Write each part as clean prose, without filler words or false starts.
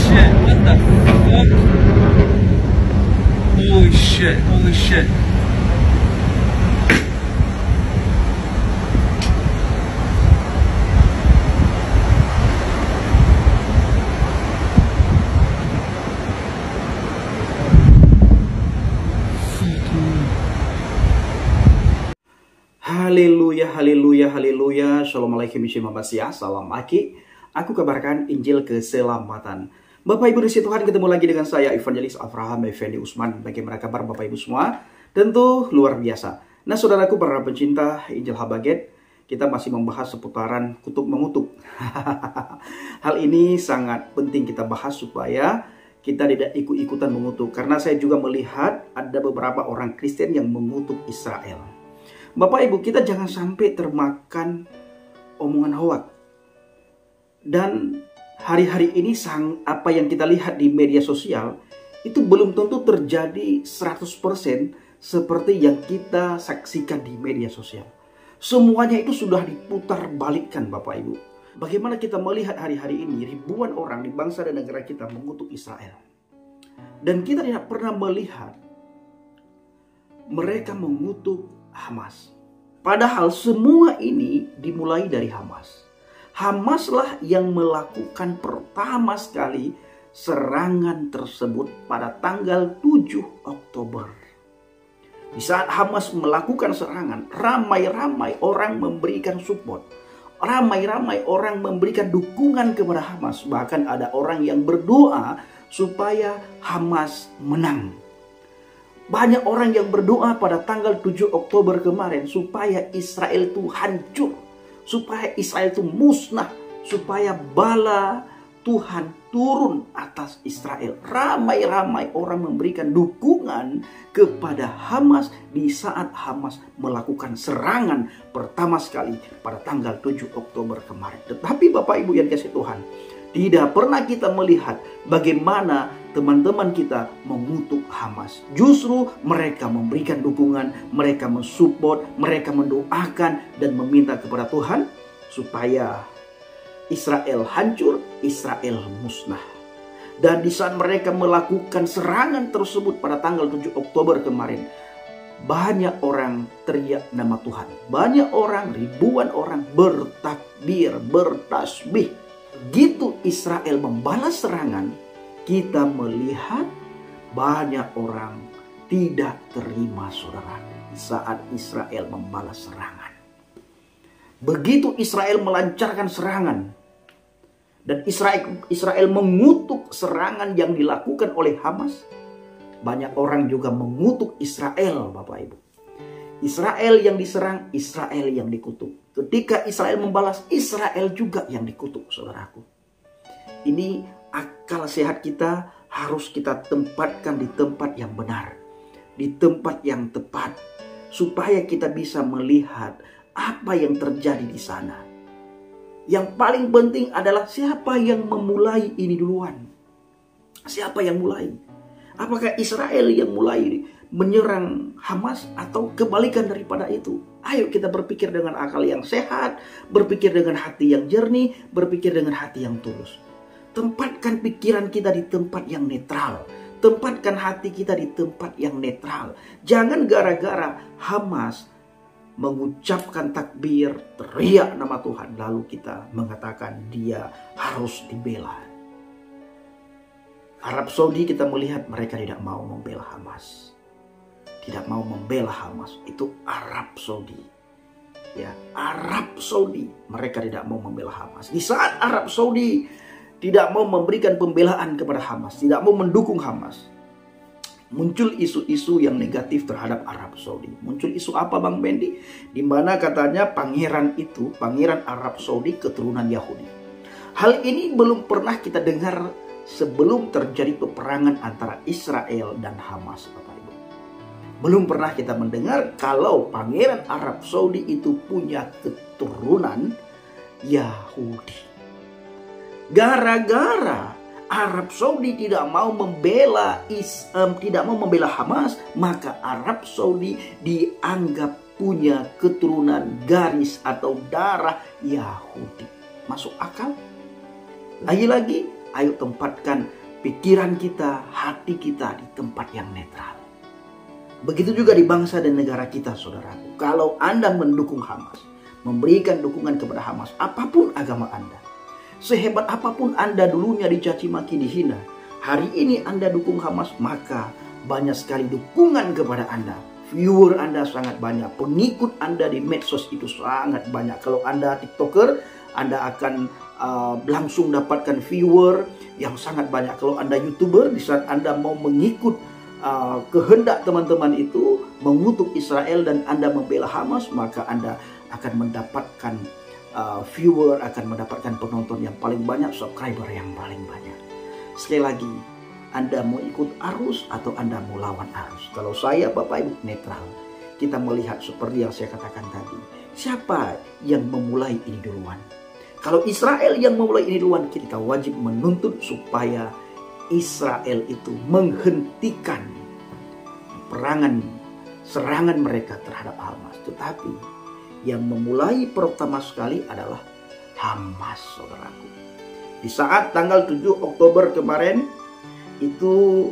shit, what the fuck? Holy shit, holy shit. Haleluya, haleluya, haleluya. Assalamualaikum warahmatullahi wabarakatuh. Salam Aki. Aku kabarkan Injil keselamatan. Bapak Ibu di Tuhan, ketemu lagi dengan saya Evangelis Abraham Effendi Usman. Bagaimana kabar Bapak Ibu semua? Tentu luar biasa. Nah, saudaraku para pencinta Injil Habaget, kita masih membahas seputaran kutuk mengutuk. Hal ini sangat penting kita bahas supaya kita tidak ikut-ikutan mengutuk. Karena saya juga melihat ada beberapa orang Kristen yang mengutuk Israel. Bapak Ibu, kita jangan sampai termakan omongan hoak. Dan hari-hari ini apa yang kita lihat di media sosial itu belum tentu terjadi 100% seperti yang kita saksikan di media sosial. Semuanya itu sudah diputar balikkan Bapak Ibu. Bagaimana kita melihat hari-hari ini ribuan orang di bangsa dan negara kita mengutuk Israel. Dan kita tidak pernah melihat mereka mengutuk Hamas. Padahal semua ini dimulai dari Hamas. Hamaslah yang melakukan pertama sekali serangan tersebut pada tanggal 7 Oktober. Di saat Hamas melakukan serangan, ramai-ramai orang memberikan support. Ramai-ramai orang memberikan dukungan kepada Hamas. Bahkan ada orang yang berdoa supaya Hamas menang. Banyak orang yang berdoa pada tanggal 7 Oktober kemarin supaya Israel itu hancur, supaya Israel itu musnah, supaya bala Tuhan turun atas Israel. Ramai-ramai orang memberikan dukungan kepada Hamas di saat Hamas melakukan serangan pertama sekali pada tanggal 7 Oktober kemarin. Tetapi Bapak Ibu yang kasih Tuhan, tidak pernah kita melihat bagaimana teman-teman kita mengutuk Hamas. Justru mereka memberikan dukungan, mereka mensupport, mereka mendoakan dan meminta kepada Tuhan supaya Israel hancur, Israel musnah. Dan di saat mereka melakukan serangan tersebut pada tanggal 7 Oktober kemarin, banyak orang teriak nama Tuhan. Banyak orang, ribuan orang bertakbir, bertasbih. Begitu Israel membalas serangan, kita melihat banyak orang tidak terima saudara saat Israel membalas serangan. Begitu Israel melancarkan serangan dan Israel mengutuk serangan yang dilakukan oleh Hamas, banyak orang juga mengutuk Israel Bapak Ibu. Israel yang diserang, Israel yang dikutuk. Ketika Israel membalas, Israel juga yang dikutuk saudaraku. Ini akal sehat kita harus kita tempatkan di tempat yang benar, di tempat yang tepat, supaya kita bisa melihat apa yang terjadi di sana. Yang paling penting adalah siapa yang memulai ini duluan. Siapa yang mulai? Apakah Israel yang mulai menyerang Hamas atau kebalikan daripada itu? Ayo kita berpikir dengan akal yang sehat, berpikir dengan hati yang jernih, berpikir dengan hati yang tulus. Tempatkan pikiran kita di tempat yang netral. Tempatkan hati kita di tempat yang netral. Jangan gara-gara Hamas mengucapkan takbir, teriak nama Tuhan, lalu kita mengatakan dia harus dibela. Arab Saudi kita melihat mereka tidak mau membela Hamas. Tidak mau membela Hamas. Itu Arab Saudi. Ya, Arab Saudi. Mereka tidak mau membela Hamas. Di saat Arab Saudi tidak mau memberikan pembelaan kepada Hamas, tidak mau mendukung Hamas, muncul isu-isu yang negatif terhadap Arab Saudi. Muncul isu apa Bang Bendi? Di mana katanya pangeran itu, pangeran Arab Saudi keturunan Yahudi. Hal ini belum pernah kita dengar sebelum terjadi peperangan antara Israel dan Hamas Bapak Ibu. Belum pernah kita mendengar kalau pangeran Arab Saudi itu punya keturunan Yahudi. Gara-gara Arab Saudi tidak mau membela Hamas, maka Arab Saudi dianggap punya keturunan garis atau darah Yahudi. Masuk akal? Lagi-lagi ayo tempatkan pikiran kita, hati kita di tempat yang netral. Begitu juga di bangsa dan negara kita, saudaraku. Kalau Anda mendukung Hamas, memberikan dukungan kepada Hamas, apapun agama Anda, sehebat apapun Anda dulunya dicaci maki, dihina, hari ini Anda dukung Hamas, maka banyak sekali dukungan kepada Anda. Viewer Anda sangat banyak, pengikut Anda di medsos itu sangat banyak. Kalau Anda TikToker, Anda akan langsung dapatkan viewer yang sangat banyak. Kalau Anda YouTuber, di saat Anda mau mengikut kehendak teman-teman itu mengutuk Israel dan Anda membela Hamas, maka Anda akan mendapatkan viewer, akan mendapatkan penonton yang paling banyak, subscriber yang paling banyak. Sekali lagi, Anda mau ikut arus atau Anda mau lawan arus? Kalau saya, Bapak Ibu, netral. Kita melihat seperti yang saya katakan tadi, siapa yang memulai ini duluan? Kalau Israel yang memulai ini duluan, kita wajib menuntut supaya Israel itu menghentikan serangan mereka terhadap Hamas. Tetapi yang memulai pertama sekali adalah Hamas, saudaraku. Di saat tanggal 7 Oktober kemarin, itu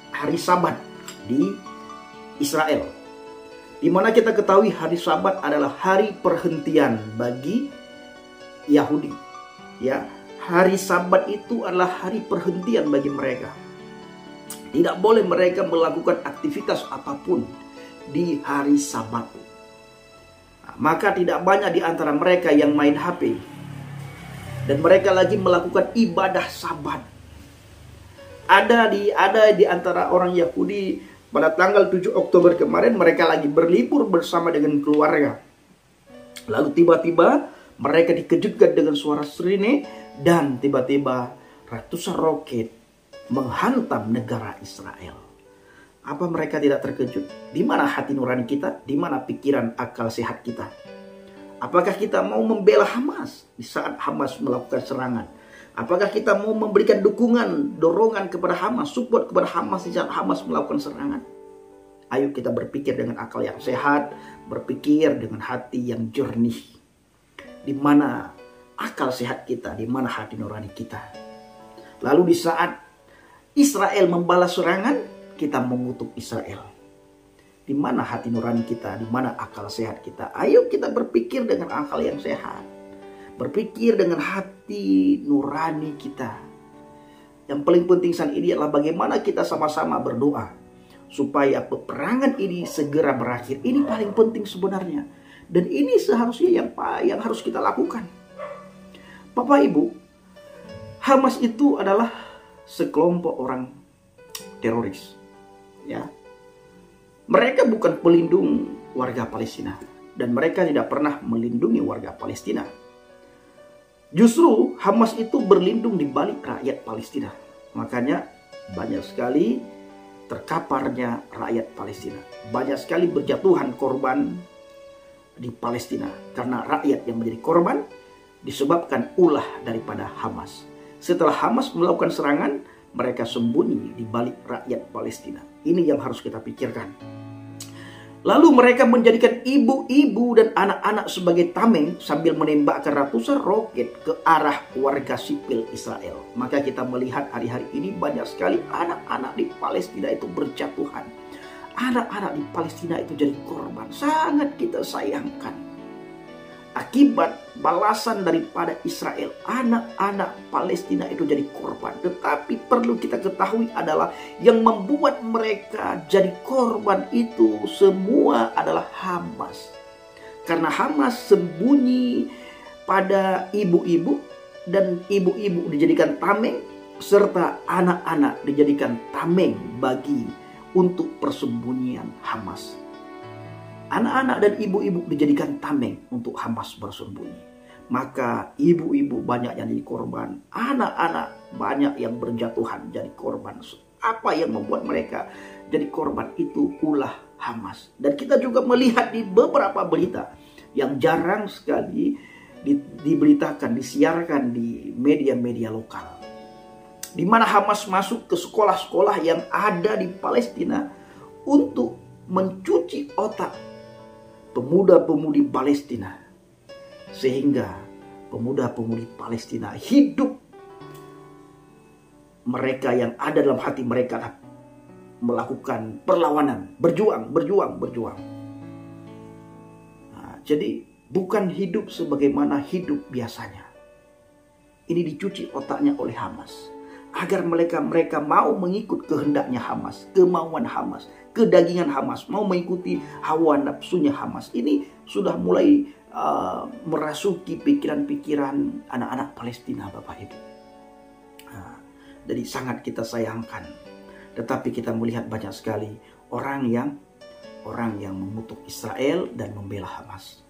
hari Sabat di Israel, di mana kita ketahui hari Sabat adalah hari perhentian bagi Yahudi. Ya, hari Sabat itu adalah hari perhentian bagi mereka. Tidak boleh mereka melakukan aktivitas apapun di hari Sabat. Nah, maka tidak banyak di antara mereka yang main HP. Dan mereka lagi melakukan ibadah Sabat. Ada di antara orang Yahudi pada tanggal 7 Oktober kemarin, mereka lagi berlibur bersama dengan keluarga. Lalu tiba-tiba mereka dikejutkan dengan suara sirine dan tiba-tiba ratusan roket menghantam negara Israel. Apa mereka tidak terkejut? Di mana hati nurani kita? Di mana pikiran akal sehat kita? Apakah kita mau membela Hamas di saat Hamas melakukan serangan? Apakah kita mau memberikan dukungan, dorongan kepada Hamas, support kepada Hamas di saat Hamas melakukan serangan? Ayo kita berpikir dengan akal yang sehat, berpikir dengan hati yang jernih. Di mana akal sehat kita, di mana hati nurani kita. Lalu di saat Israel membalas serangan, kita mengutuk Israel. Di mana hati nurani kita, di mana akal sehat kita. Ayo kita berpikir dengan akal yang sehat. Berpikir dengan hati nurani kita. Yang paling penting saat ini adalah bagaimana kita sama-sama berdoa supaya peperangan ini segera berakhir. Ini paling penting sebenarnya. Dan ini seharusnya yang harus kita lakukan. Bapak Ibu, Hamas itu adalah sekelompok orang teroris. Ya. Mereka bukan pelindung warga Palestina. Dan mereka tidak pernah melindungi warga Palestina. Justru Hamas itu berlindung di balik rakyat Palestina. Makanya banyak sekali terkaparnya rakyat Palestina. Banyak sekali berjatuhan korban di Palestina. Karena rakyat yang menjadi korban disebabkan ulah daripada Hamas. Setelah Hamas melakukan serangan, mereka sembunyi di balik rakyat Palestina. Ini yang harus kita pikirkan. Lalu mereka menjadikan ibu-ibu dan anak-anak sebagai tameng sambil menembakkan ratusan roket ke arah warga sipil Israel. Maka kita melihat hari-hari ini banyak sekali anak-anak di Palestina itu berjatuhan. Anak-anak di Palestina itu jadi korban. Sangat kita sayangkan. Akibat balasan daripada Israel, anak-anak Palestina itu jadi korban. Tetapi perlu kita ketahui adalah yang membuat mereka jadi korban itu semua adalah Hamas. Karena Hamas sembunyi pada ibu-ibu dan ibu-ibu dijadikan tameng serta anak-anak dijadikan tameng untuk persembunyian Hamas. Anak-anak dan ibu-ibu dijadikan tameng untuk Hamas bersembunyi. Maka ibu-ibu banyak yang jadi korban. Anak-anak banyak yang berjatuhan jadi korban. Apa yang membuat mereka jadi korban itu ulah Hamas. Dan kita juga melihat di beberapa berita yang jarang sekali diberitakan, disiarkan di media-media lokal. Di mana Hamas masuk ke sekolah-sekolah yang ada di Palestina untuk mencuci otak pemuda-pemudi Palestina, sehingga pemuda-pemudi Palestina hidup mereka yang ada dalam hati mereka melakukan perlawanan, berjuang. Nah, jadi bukan hidup sebagaimana hidup biasanya. Ini dicuci otaknya oleh Hamas agar mereka mau mengikut kehendaknya Hamas, kemauan Hamas, kedagingan Hamas, mau mengikuti hawa nafsunya Hamas. Ini sudah mulai merasuki pikiran-pikiran anak-anak Palestina, Bapak Ibu. Nah, jadi sangat kita sayangkan. Tetapi kita melihat banyak sekali orang yang mengutuk Israel dan membela Hamas.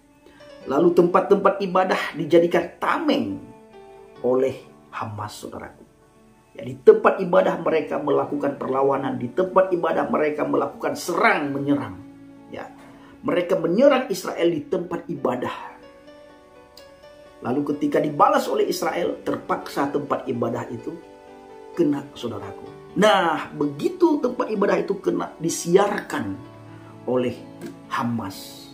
Lalu tempat-tempat ibadah dijadikan tameng oleh Hamas, saudaraku. Ya, di tempat ibadah mereka melakukan perlawanan, di tempat ibadah mereka melakukan serang menyerang. Ya, mereka menyerang Israel di tempat ibadah. Lalu ketika dibalas oleh Israel, terpaksa tempat ibadah itu kena, saudaraku. Nah, begitu tempat ibadah itu kena disiarkan oleh Hamas,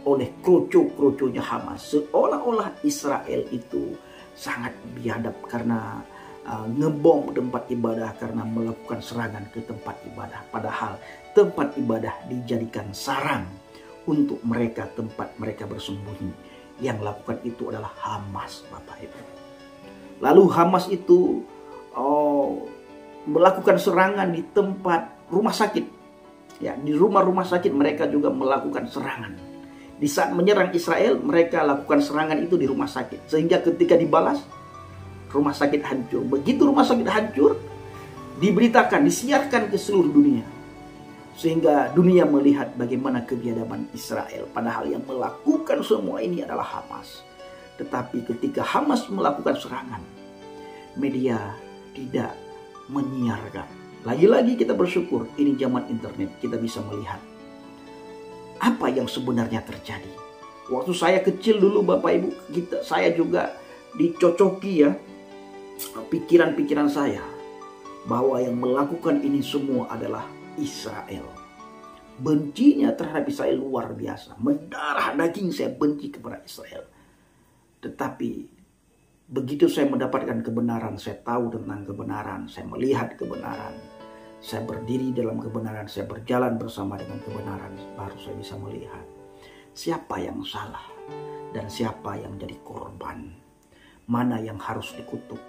oleh kroco-kroconya Hamas, seolah-olah Israel itu sangat biadab karena ngebom tempat ibadah, karena melakukan serangan ke tempat ibadah. Padahal tempat ibadah dijadikan sarang untuk mereka, tempat mereka bersembunyi. Yang lakukan itu adalah Hamas, Bapak Ibu. Lalu Hamas itu melakukan serangan di tempat rumah sakit. Ya, di rumah-rumah sakit mereka juga melakukan serangan. Di saat menyerang Israel, mereka lakukan serangan itu di rumah sakit. Sehingga ketika dibalas, rumah sakit hancur. Begitu rumah sakit hancur, diberitakan, disiarkan ke seluruh dunia. Sehingga dunia melihat bagaimana kebiadaban Israel. Padahal yang melakukan semua ini adalah Hamas. Tetapi ketika Hamas melakukan serangan, media tidak menyiarkan. Lagi-lagi kita bersyukur, ini zaman internet, kita bisa melihat apa yang sebenarnya terjadi. Waktu saya kecil dulu, Bapak Ibu, saya juga dicocoki ya pikiran-pikiran saya bahwa yang melakukan ini semua adalah Israel. Bencinya terhadap Israel luar biasa. Mendarah daging saya benci kepada Israel. Tetapi begitu saya mendapatkan kebenaran, saya tahu tentang kebenaran, saya melihat kebenaran, saya berdiri dalam kebenaran, saya berjalan bersama dengan kebenaran, baru saya bisa melihat siapa yang salah dan siapa yang jadi korban, mana yang harus dikutuk,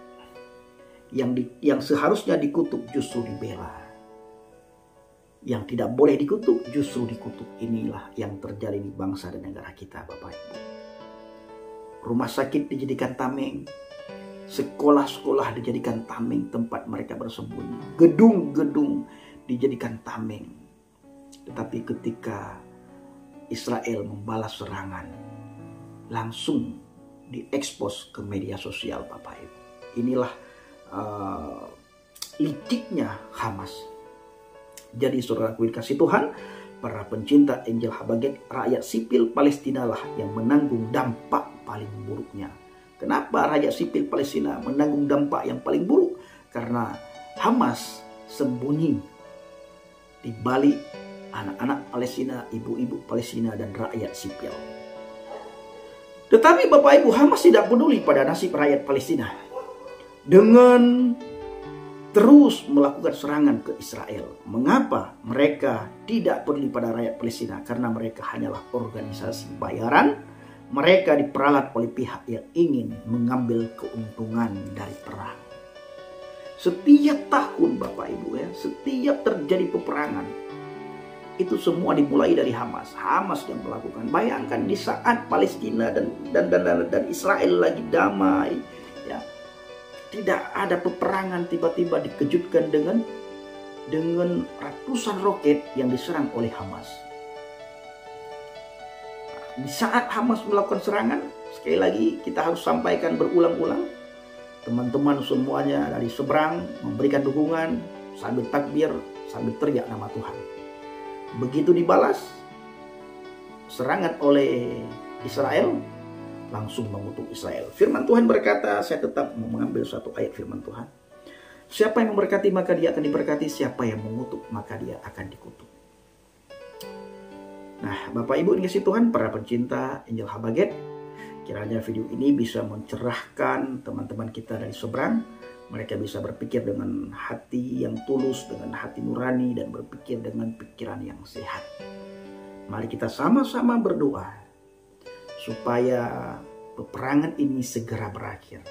yang seharusnya dikutuk justru dibela, yang tidak boleh dikutuk justru dikutuk. Inilah yang terjadi di bangsa dan negara kita, Bapak Ibu. Rumah sakit dijadikan tameng, sekolah-sekolah dijadikan tameng tempat mereka bersembunyi, gedung-gedung dijadikan tameng. Tetapi ketika Israel membalas serangan, langsung diekspos ke media sosial, Bapak Ibu. Inilah liciknya Hamas. Jadi saudaraku dikasih Tuhan, para pencinta Injil Habaget, rakyat sipil Palestina lah yang menanggung dampak paling buruknya. Kenapa rakyat sipil Palestina menanggung dampak yang paling buruk? Karena Hamas sembunyi di balik anak-anak Palestina, ibu-ibu Palestina, dan rakyat sipil. Tetapi Bapak Ibu, Hamas tidak peduli pada nasib rakyat Palestina. Dengan terus melakukan serangan ke Israel. Mengapa mereka tidak peduli pada rakyat Palestina? Karena mereka hanyalah organisasi bayaran. Mereka diperalat oleh pihak yang ingin mengambil keuntungan dari perang. Setiap tahun Bapak Ibu ya, setiap terjadi peperangan, itu semua dimulai dari Hamas. Hamas yang melakukan. Bayangkan di saat Palestina dan Israel lagi damai, ya, tidak ada peperangan, tiba-tiba dikejutkan dengan ratusan roket yang diserang oleh Hamas. Di saat Hamas melakukan serangan, sekali lagi kita harus sampaikan berulang-ulang, teman-teman semuanya dari seberang memberikan dukungan sambil takbir, sambil teriak nama Tuhan. Begitu dibalas serangan oleh Israel, langsung mengutuk Israel. Firman Tuhan berkata, saya tetap mengambil satu ayat firman Tuhan. Siapa yang memberkati maka dia akan diberkati, siapa yang mengutuk maka dia akan dikutuk. Nah, Bapak Ibu dikasih Tuhan, para pencinta Injil Habaget, kiranya video ini bisa mencerahkan teman-teman kita dari seberang, Mereka bisa berpikir dengan hati yang tulus, dengan hati nurani, dan berpikir dengan pikiran yang sehat. Mari kita sama-sama berdoa supaya peperangan ini segera berakhir.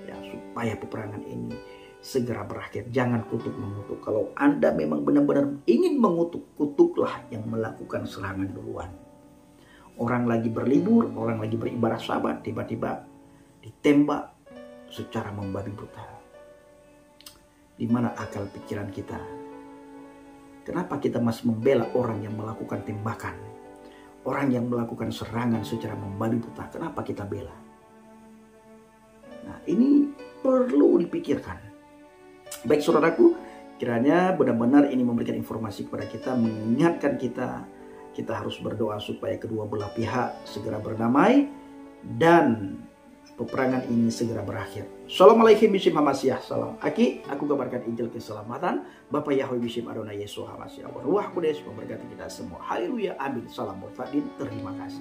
Ya, supaya peperangan ini segera berakhir. Jangan kutuk mengutuk. Kalau Anda memang benar-benar ingin mengutuk, kutuklah yang melakukan serangan duluan. Orang lagi berlibur, orang lagi beribadah Sabat, tiba-tiba ditembak secara membabi buta. Di mana akal pikiran kita? Kenapa kita masih membela orang yang melakukan tembakan? Orang yang melakukan serangan secara membabi buta, kenapa kita bela? Nah, ini perlu dipikirkan. Baik saudaraku, kiranya benar-benar ini memberikan informasi kepada kita, mengingatkan kita harus berdoa supaya kedua belah pihak segera berdamai dan peperangan ini segera berakhir. Assalamualaikum bisim hamasyah. Salam aki, aku kabarkan Injil keselamatan. Bapak Yahweh bisim Adonai Yesus hamasyah. Ruah Kudus memberkati kita semua. Haleluya, amin. Salam berfadin. Terima kasih.